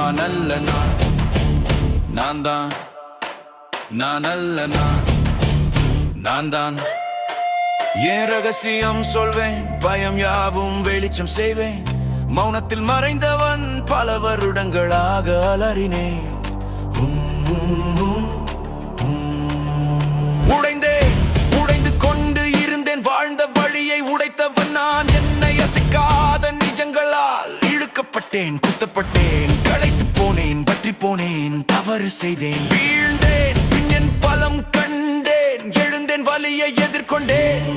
நான் அல்ல நான் தான் நான் அல்ல நான் தான். என் ரகசியம் சொல்வேன், பயம் யாவும் வெளிச்சம் செய்வேன். மௌனத்தில் மறைந்தவன் பல வருடங்களாக அலறினேன். உடைந்து கொண்டு இருந்தேன், வாழ்ந்த வழியை உடைத்தவன் நான். என்னை அசைக்காத நிஜங்களால் இழுக்கப்பட்டேன், குத்தப்பட்டேன், களைத்து போனேன், பற்றி போனேன், தவறு செய்தேன், வீழ்ந்தேன், பின் என் பலம் கண்டேன், எழுந்தேன், வலியை எதிர்கொண்டேன்.